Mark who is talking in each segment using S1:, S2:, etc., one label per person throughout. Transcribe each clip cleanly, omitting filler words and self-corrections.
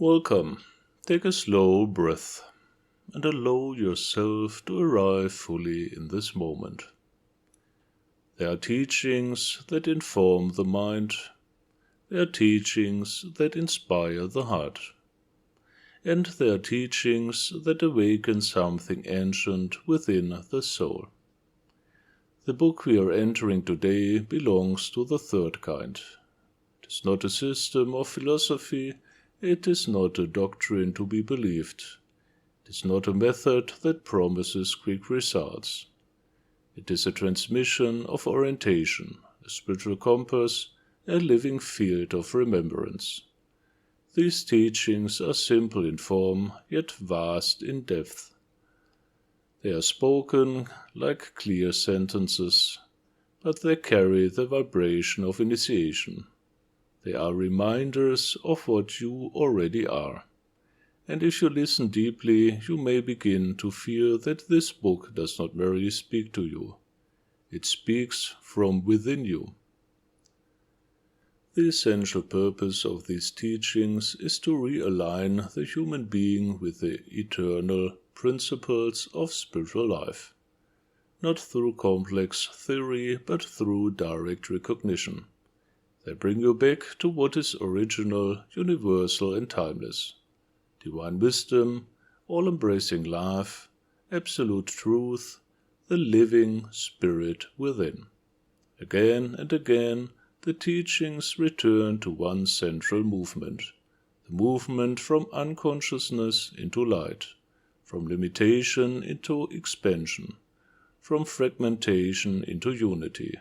S1: Welcome. Take a slow breath and allow yourself to arrive fully in this moment. There are teachings that inform the mind. There are teachings that inspire the heart. And there are teachings that awaken something ancient within the soul. The book we are entering today belongs to the third kind. It is not a system of philosophy. It is not a doctrine to be believed. It is not a method that promises quick results. It is a transmission of orientation, a spiritual compass, a living field of remembrance. These teachings are simple in form, yet vast in depth. They are spoken like clear sentences, but they carry the vibration of initiation. They are reminders of what you already are. And if you listen deeply, you may begin to feel that this book does not merely speak to you. It speaks from within you. The essential purpose of these teachings is to realign the human being with the eternal principles of spiritual life, not through complex theory, but through direct recognition. They bring you back to what is original, universal and timeless. Divine wisdom, all-embracing love, absolute truth, the living spirit within. Again and again, the teachings return to one central movement, the movement from unconsciousness into light, from limitation into expansion, from fragmentation into unity,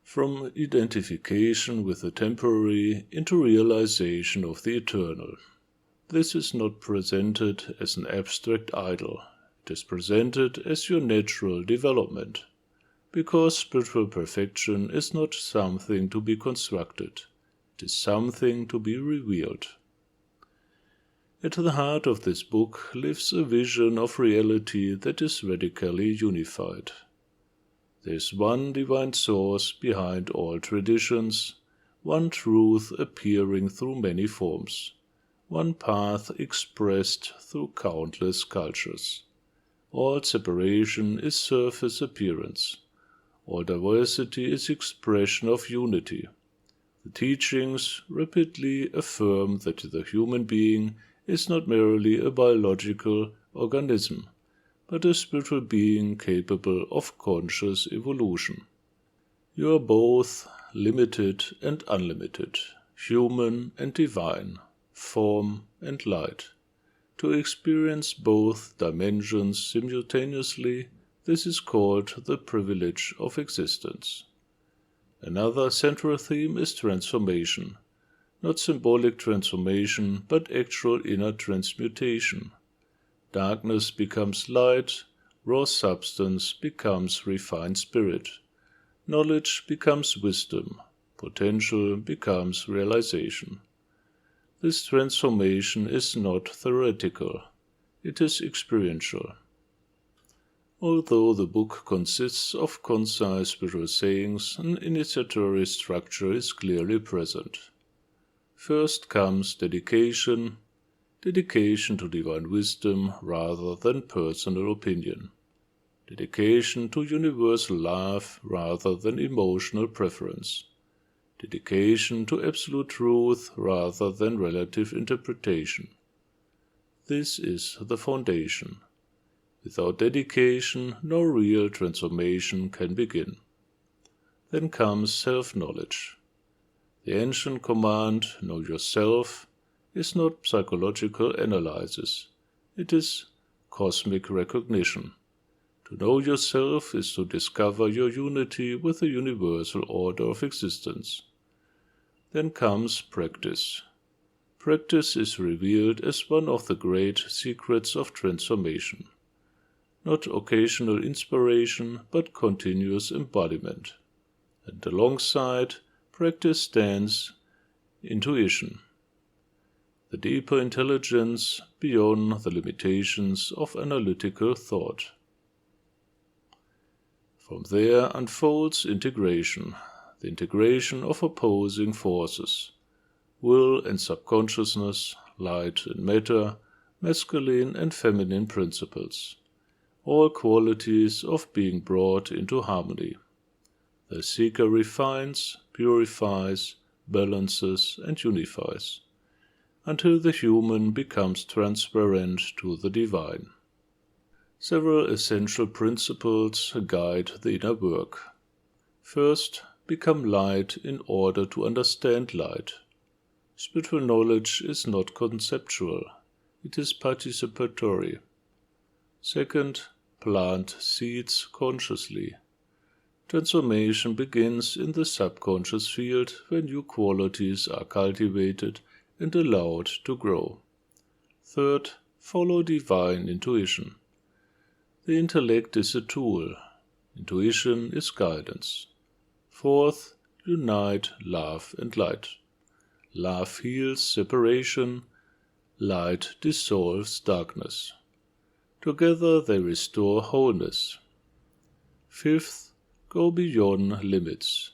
S1: from identification with the temporary into realization of the eternal. This is not presented as an abstract idol. It is presented as your natural development, because spiritual perfection is not something to be constructed. It is something to be revealed. At the heart of this book lives a vision of reality that is radically unified. There is one divine source behind all traditions, one truth appearing through many forms, one path expressed through countless cultures. All separation is surface appearance. All diversity is expression of unity. The teachings rapidly affirm that the human being is not merely a biological organism, but a spiritual being capable of conscious evolution. You are both limited and unlimited, human and divine, form and light. To experience both dimensions simultaneously, this is called the privilege of existence. Another central theme is transformation, not symbolic transformation, but actual inner transmutation. Darkness becomes light, raw substance becomes refined spirit, knowledge becomes wisdom, potential becomes realization. This transformation is not theoretical, it is experiential. Although the book consists of concise spiritual sayings, an initiatory structure is clearly present. First comes dedication to divine wisdom rather than personal opinion, dedication to universal love rather than emotional preference, dedication to absolute truth rather than relative interpretation. This is the foundation. Without dedication, no real transformation can begin. Then comes self-knowledge. The ancient command, know yourself, is not psychological analysis. It is cosmic recognition. To know yourself is to discover your unity with the universal order of existence. Then comes practice. Practice is revealed as one of the great secrets of transformation. Not occasional inspiration, but continuous embodiment. And alongside, practice stands intuition, the deeper intelligence beyond the limitations of analytical thought. From there unfolds integration, the integration of opposing forces, will and subconsciousness, light and matter, masculine and feminine principles, all qualities of being brought into harmony. The seeker refines, purifies, balances, and unifies, until the human becomes transparent to the divine. Several essential principles guide the inner work. First, become light in order to understand light. Spiritual knowledge is not conceptual, it is participatory. Second, plant seeds consciously. Transformation begins in the subconscious field when new qualities are cultivated and allowed to grow. Third, follow divine intuition. The intellect is a tool. Intuition is guidance. Fourth, unite love and light. Love heals separation. Light dissolves darkness. Together they restore wholeness. Fifth, go beyond limits.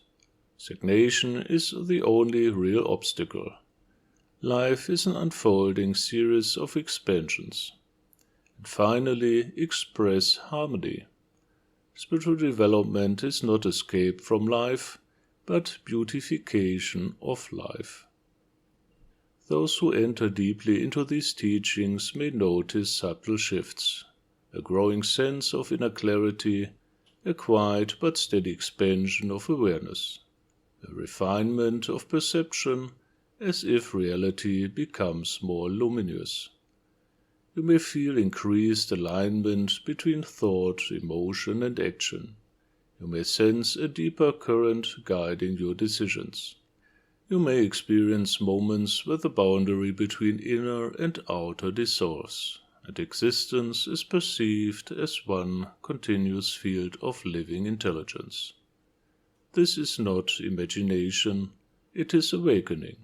S1: Stagnation is the only real obstacle. Life is an unfolding series of expansions. And finally, express harmony. Spiritual development is not escape from life, but beautification of life. Those who enter deeply into these teachings may notice subtle shifts, a growing sense of inner clarity, a quiet but steady expansion of awareness, a refinement of perception, as if reality becomes more luminous. You may feel increased alignment between thought, emotion, and action. You may sense a deeper current guiding your decisions. You may experience moments where the boundary between inner and outer dissolves, and existence is perceived as one continuous field of living intelligence. This is not imagination, it is awakening.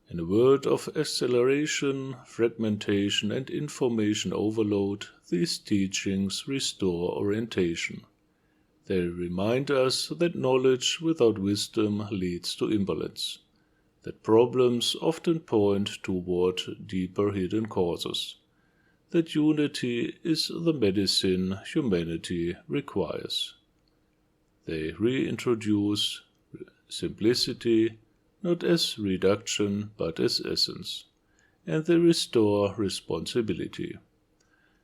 S1: In a world of acceleration, fragmentation, and information overload, these teachings restore orientation. They remind us that knowledge without wisdom leads to imbalance, that problems often point toward deeper hidden causes, that unity is the medicine humanity requires. They reintroduce simplicity, not as reduction but as essence, and they restore responsibility.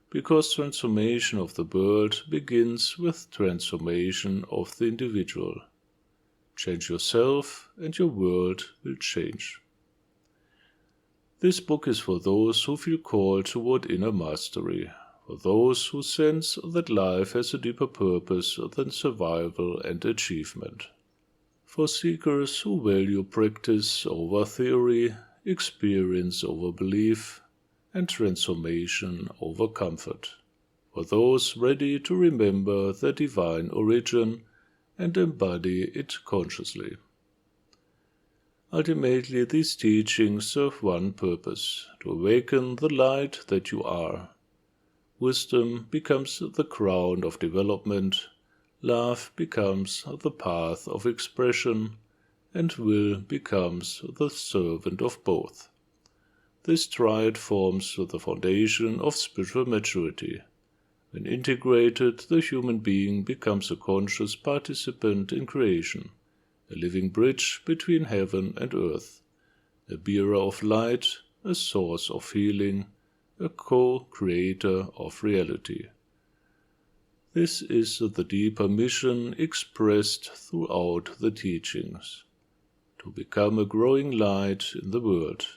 S1: Because transformation of the world begins with transformation of the individual. Change yourself and your world will change. This book is for those who feel called toward inner mastery, for those who sense that life has a deeper purpose than survival and achievement. For seekers who value practice over theory, experience over belief, and transformation over comfort. For those ready to remember their divine origin and embody it consciously. Ultimately, these teachings serve one purpose: to awaken the light that you are. Wisdom becomes the crown of development, love becomes the path of expression, and will becomes the servant of both. This triad forms the foundation of spiritual maturity. When integrated, the human being becomes a conscious participant in creation, a living bridge between heaven and earth, a bearer of light, a source of healing, a co-creator of reality. This is the deeper mission expressed throughout the teachings: to become a growing light in the world,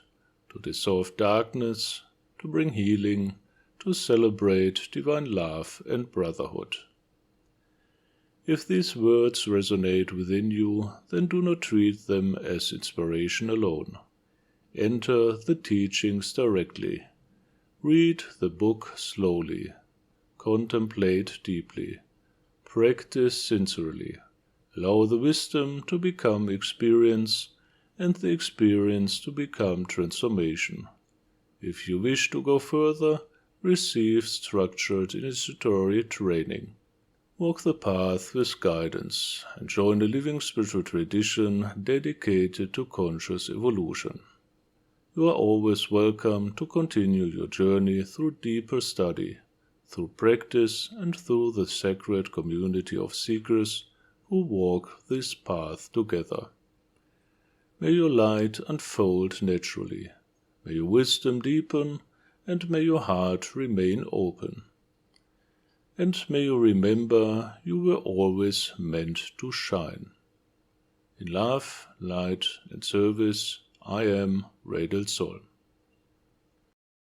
S1: to dissolve darkness, to bring healing, to celebrate divine love and brotherhood. If these words resonate within you, then do not treat them as inspiration alone. Enter the teachings directly. Read the book slowly. Contemplate deeply. Practice sincerely. Allow the wisdom to become experience, and the experience to become transformation. If you wish to go further, receive structured initiatory training. Walk the path with guidance, and join a living spiritual tradition dedicated to conscious evolution. You are always welcome to continue your journey through deeper study, through practice, and through the sacred community of seekers who walk this path together. May your light unfold naturally, may your wisdom deepen, and may your heart remain open. And may you remember you were always meant to shine. In love, light, and service, I am Ray del Sol.